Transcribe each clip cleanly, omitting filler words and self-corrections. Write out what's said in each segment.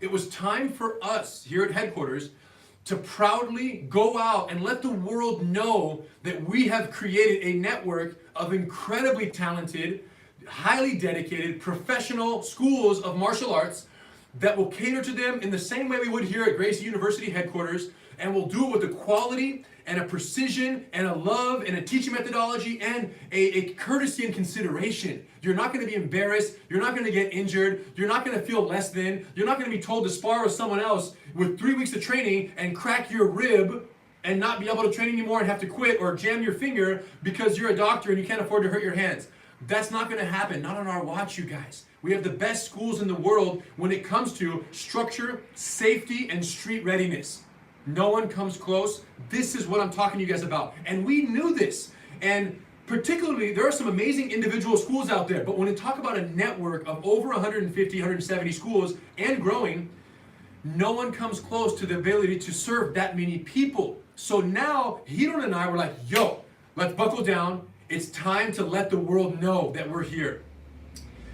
It was time for us here at headquarters to proudly go out and let the world know that we have created a network of incredibly talented, highly dedicated, professional schools of martial arts that will cater to them in the same way we would here at Gracie University headquarters, and we'll do it with a quality and a precision and a love and a teaching methodology and a courtesy and consideration. You're not going to be embarrassed. You're not going to get injured. You're not going to feel less than. You're not going to be told to spar with someone else with 3 weeks of training and crack your rib and not be able to train anymore and have to quit or jam your finger because you're a doctor and you can't afford to hurt your hands. That's not going to happen. Not on our watch, you guys. We have the best schools in the world when it comes to structure, safety, and street readiness. No one comes close. This is what I'm talking to you guys about. And we knew this. And particularly, there are some amazing individual schools out there. But when we talk about a network of over 150, 170 schools and growing, no one comes close to the ability to serve that many people. So now, Hiron and I were like, yo, let's buckle down. It's time to let the world know that we're here.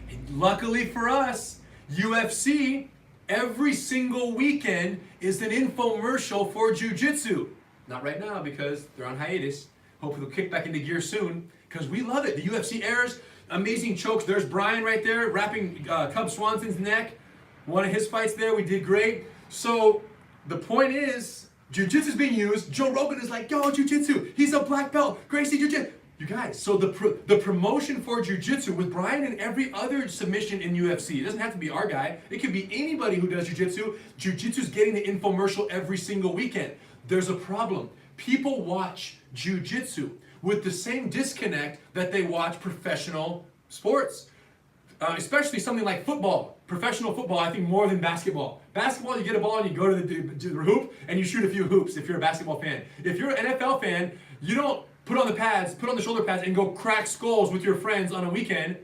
And luckily for us, UFC, every single weekend is an infomercial for Jiu-Jitsu. Not right now because they're on hiatus. Hopefully they'll kick back into gear soon because we love it. The UFC airs, amazing chokes. There's Brian right there wrapping Cub Swanson's neck. One of his fights there, we did great. So the point is, Jiu-Jitsu is being used. Joe Rogan is like, yo, Jiu-Jitsu. He's a black belt. Gracie Jiu-Jitsu. You guys, so the promotion for Jiu-Jitsu with Brian and every other submission in UFC, it doesn't have to be our guy. It could be anybody who does Jiu-Jitsu. Jiu-Jitsu is getting the infomercial every single weekend. There's a problem. People watch Jiu-Jitsu with the same disconnect that they watch professional sports. Especially something like football. Professional football, I think more than basketball. Basketball, you get a ball and you go to the hoop and you shoot a few hoops if you're a basketball fan. If you're an NFL fan, you don't put on the pads, put on the shoulder pads and go crack skulls with your friends on a weekend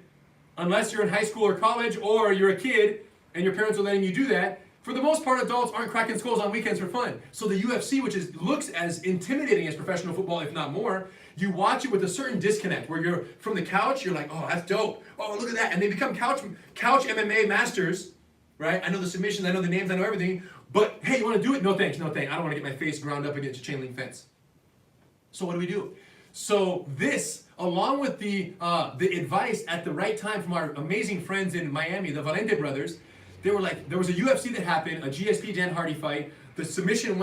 unless you're in high school or college or you're a kid and your parents are letting you do that. For the most part, adults aren't cracking skulls on weekends for fun. So the UFC, which looks as intimidating as professional football, if not more, you watch it with a certain disconnect where you're from the couch, you're like, oh, that's dope. Oh, look at that. And they become couch MMA masters, right? I know the submissions, I know the names, I know everything. But hey, you want to do it? No thanks, no thanks. I don't want to get my face ground up against a chain link fence. So what do? So this, along with the advice at the right time from our amazing friends in Miami, the Valente brothers, they were like, there was a UFC that happened, a GSP Dan Hardy fight. The submission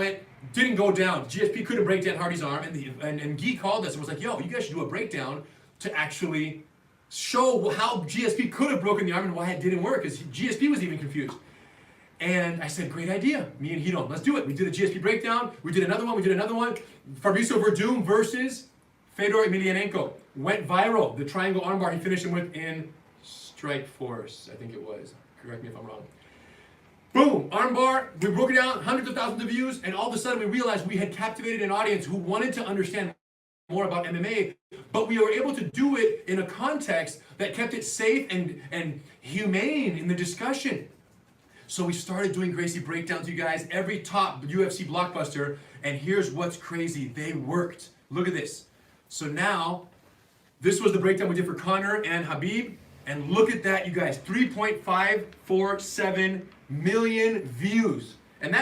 didn't go down. GSP couldn't break Dan Hardy's arm, and Guy called us and was like, yo, you guys should do a breakdown to actually show how GSP could have broken the arm and why it didn't work, because GSP was even confused. And I said, great idea. Me and Hiron, let's do it. We did a GSP breakdown. We did another one. Fabrizio Verdum versus Fedor Emelianenko. Went viral. The triangle armbar he finished him with in Strike Force, I think it was. Correct me if I'm wrong. Boom, armbar. We broke it down, hundreds of thousands of views, and all of a sudden we realized we had captivated an audience who wanted to understand more about MMA, but we were able to do it in a context that kept it safe and humane in the discussion. So we started doing Gracie Breakdowns, you guys, every top UFC blockbuster, and here's what's crazy. They worked. Look at this. So now, this was the breakdown we did for Conor and Khabib, and look at that, you guys, 3.547 million views. And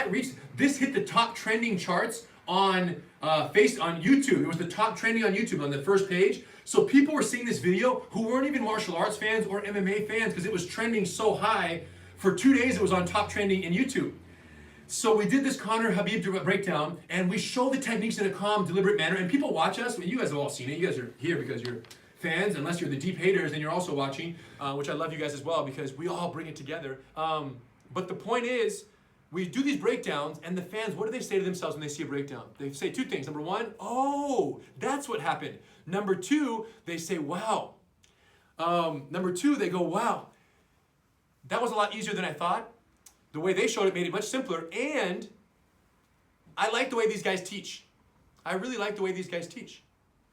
this hit the top trending charts on YouTube. It was the top trending on YouTube on the first page. So people were seeing this video who weren't even martial arts fans or MMA fans because it was trending so high. For 2 days, it was on top trending in YouTube. So we did this Conor Khabib breakdown, and we show the techniques in a calm, deliberate manner. And people watch us. You guys have all seen it. You guys are here because you're fans, unless you're the deep haters, and you're also watching, which I love you guys as well because we all bring it together. But the point is, we do these breakdowns, and the fans, what do they say to themselves when they see a breakdown? They say two things. Number one, oh, that's what happened. Number two, they say, wow. Number two, they go, wow. That was a lot easier than I thought. The way they showed it made it much simpler, and I like the way these guys teach. I really like the way these guys teach.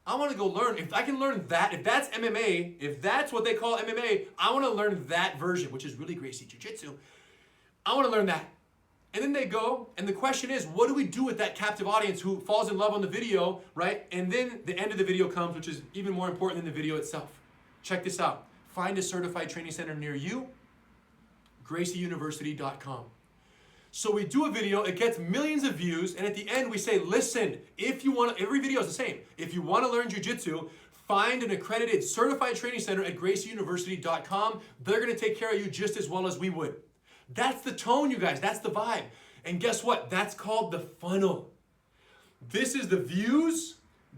I want to go learn. If I can learn that, if that's MMA, if that's what they call MMA, I want to learn that version, which is really Gracie Jiu-Jitsu. I want to learn that. And then they go, and the question is, what do we do with that captive audience who falls in love on the video, right? And then the end of the video comes, which is even more important than the video itself. Check this out. Find a certified training center near you, gracieuniversity.com. So we do a video, it gets millions of views, and at the end we say, listen, if you want to, every video is the same. If you want to learn jiu-jitsu, find an accredited certified training center at gracieuniversity.com. They're going to take care of you just as well as we would. That's the tone, you guys. That's the vibe. And guess what? That's called the funnel. This is the views.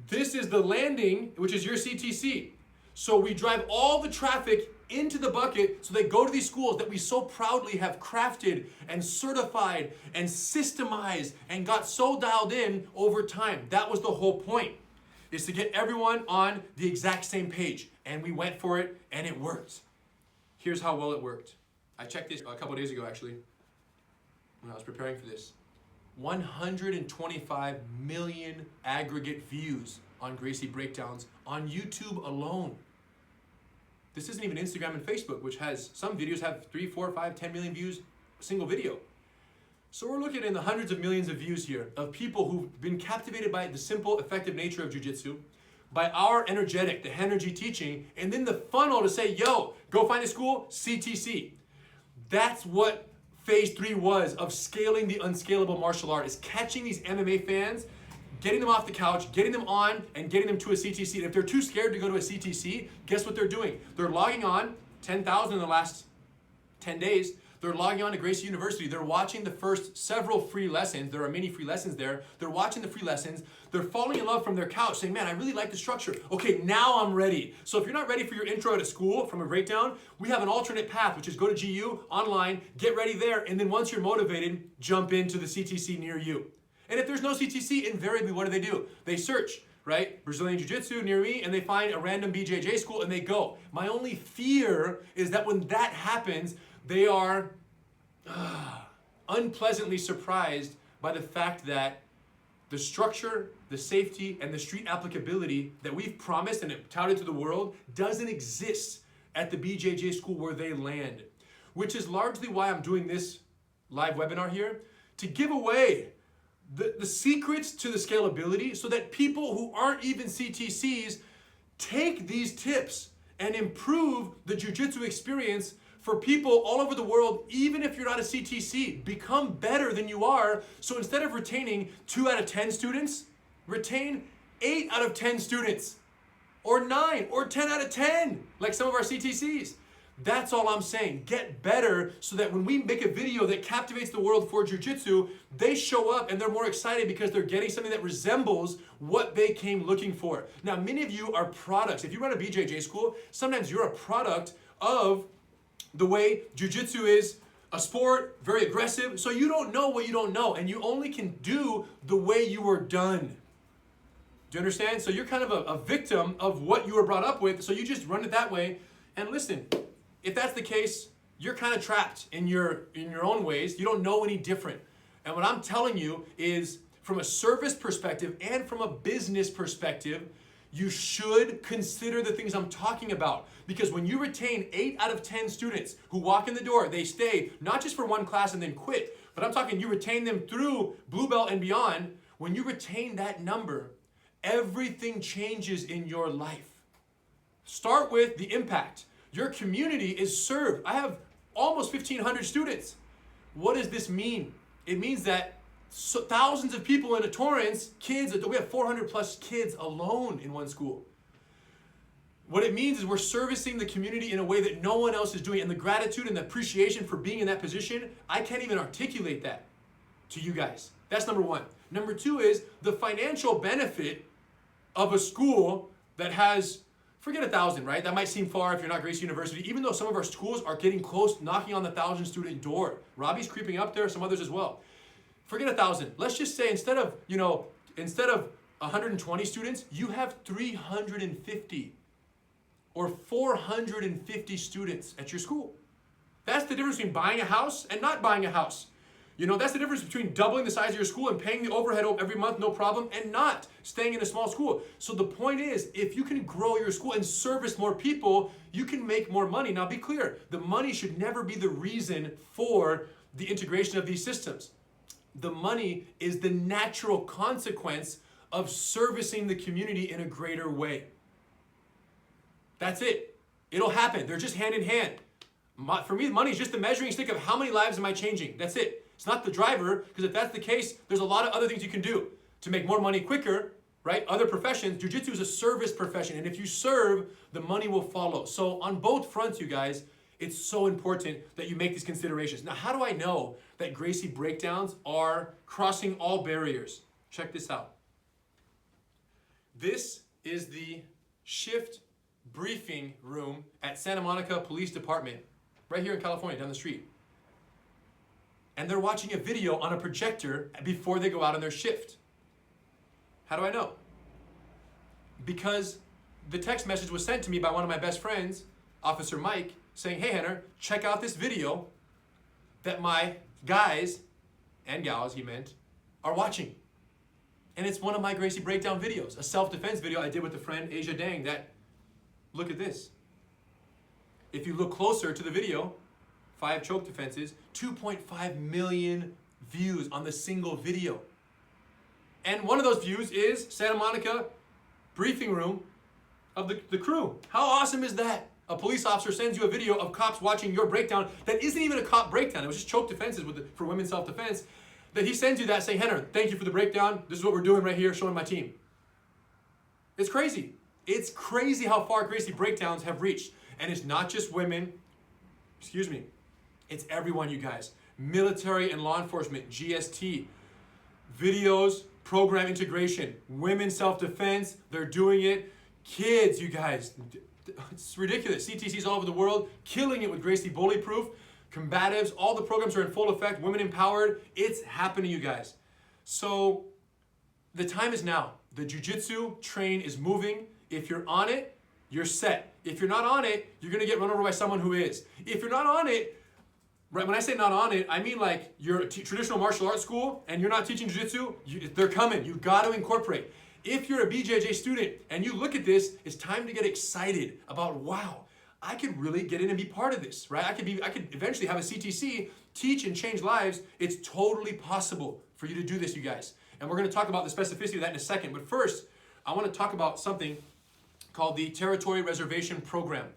This is the landing, which is your CTC. So we drive all the traffic into the bucket so they go to these schools that we so proudly have crafted and certified and systemized and got so dialed in over time. That was the whole point, is to get everyone on the exact same page. And we went for it and it worked. Here's how well it worked. I checked this a couple days ago actually when I was preparing for this. 125 million aggregate views on Gracie Breakdowns on YouTube alone. This isn't even Instagram and Facebook, which has, some videos have 3, 4, 5, 10 million views, a single video. So we're looking in the hundreds of millions of views here of people who've been captivated by the simple, effective nature of jiu-jitsu, by our energetic, the energy teaching, and then the funnel to say, yo, go find a school, CTC. That's what phase 3 was of scaling the unscalable martial art, is catching these MMA fans, getting them off the couch, getting them on, and getting them to a CTC. And if they're too scared to go to a CTC, guess what they're doing? They're logging on, 10,000 in the last 10 days. They're logging on to Gracie University. They're watching the first several free lessons. There are many free lessons there. They're watching the free lessons. They're falling in love from their couch, saying, man, I really like the structure. Okay, now I'm ready. So if you're not ready for your intro to school from a breakdown, we have an alternate path, which is go to GU, online, get ready there, and then once you're motivated, jump into the CTC near you. And if there's no CTC, invariably, what do? They search, right? Brazilian Jiu-Jitsu near me, and they find a random BJJ school, and they go. My only fear is that when that happens, they are unpleasantly surprised by the fact that the structure, the safety, and the street applicability that we've promised and touted to the world doesn't exist at the BJJ school where they land. Which is largely why I'm doing this live webinar here, to give away the secrets to the scalability so that people who aren't even CTCs take these tips and improve the jiu-jitsu experience for people all over the world, even if you're not a CTC. Become better than you are. So instead of retaining 2 out of 10 students, retain 8 out of 10 students, or 9, or 10 out of 10, like some of our CTCs. That's all I'm saying. Get better so that when we make a video that captivates the world for jiu-jitsu, they show up and they're more excited because they're getting something that resembles what they came looking for. Now, many of you are products. If you run a BJJ school, sometimes you're a product of the way jiu-jitsu is a sport, very aggressive, so you don't know what you don't know, and you only can do the way you were done. Do you understand? So you're kind of a victim of what you were brought up with, so you just run it that way. And listen, if that's the case, you're kind of trapped in your own ways. You don't know any different. And what I'm telling you is, from a service perspective and from a business perspective, you should consider the things I'm talking about. Because when you retain 8 out of 10 students who walk in the door, they stay not just for one class and then quit, but I'm talking you retain them through Blue Belt and beyond. When you retain that number, everything changes in your life. Start with the impact. Your community is served. I have almost 1,500 students. What does this mean? It means that thousands of people in a Torrance, kids, we have 400 plus kids alone in one school. What it means is we're servicing the community in a way that no one else is doing. And the gratitude and the appreciation for being in that position, I can't even articulate that to you guys. That's number one. Number two is the financial benefit of a school that has, forget 1,000, right? That might seem far if you're not Gracie University, even though some of our schools are getting close, knocking on the 1,000 student door. Robbie's creeping up there, some others as well. Forget 1,000. Let's just say instead of 120 students, you have 350 or 450 students at your school. That's the difference between buying a house and not buying a house. That's the difference between doubling the size of your school and paying the overhead every month, no problem, and not staying in a small school. So the point is, if you can grow your school and service more people, you can make more money. Now be clear, the money should never be the reason for the integration of these systems. The money is the natural consequence of servicing the community in a greater way. That's it. It'll happen. They're just hand in hand. For me, money is just the measuring stick of how many lives am I changing. That's it. It's not the driver, because if that's the case, there's a lot of other things you can do to make more money quicker, right? Other professions, jiu-jitsu is a service profession, and if you serve, the money will follow. So on both fronts, you guys, it's so important that you make these considerations. Now, how do I know that Gracie Breakdowns are crossing all barriers? Check this out. This is the shift briefing room at Santa Monica Police Department, right here in California, down the street. And they're watching a video on a projector before they go out on their shift. How do I know? Because the text message was sent to me by one of my best friends, Officer Mike, saying, hey, Henner, check out this video that my guys and gals, he meant, are watching. And it's one of my Gracie Breakdown videos, a self-defense video I did with a friend, Asia Dang, that, look at this. If you look closer to the video, 5 choke defenses, 2.5 million views on the single video. And one of those views is Santa Monica briefing room of the crew. How awesome is that? A police officer sends you a video of cops watching your breakdown that isn't even a cop breakdown. It was just choke defenses for women's self-defense. That he sends you that saying, Henner, thank you for the breakdown. This is what we're doing right here, showing my team. It's crazy. It's crazy how far Gracie Breakdowns have reached. And it's not just women. Excuse me. It's everyone, you guys. Military and law enforcement, GST, videos, program integration, women's self-defense, they're doing it. Kids, you guys, it's ridiculous. CTCs all over the world, killing it with Gracie Bullyproof. Combatives, all the programs are in full effect. Women empowered, it's happening, you guys. So the time is now. The jiu-jitsu train is moving. If you're on it, you're set. If you're not on it, you're gonna get run over by someone who is. If you're not on it, right, when I say not on it, I mean like you're a traditional martial arts school and you're not teaching jiu-jitsu, they're coming. You got to incorporate. If you're a BJJ student and you look at this, it's time to get excited about, wow, I could really get in and be part of this, right? I could eventually have a CTC, teach and change lives. It's totally possible for you to do this, you guys. And we're going to talk about the specificity of that in a second. But first, I want to talk about something called the Territory Reservation Program.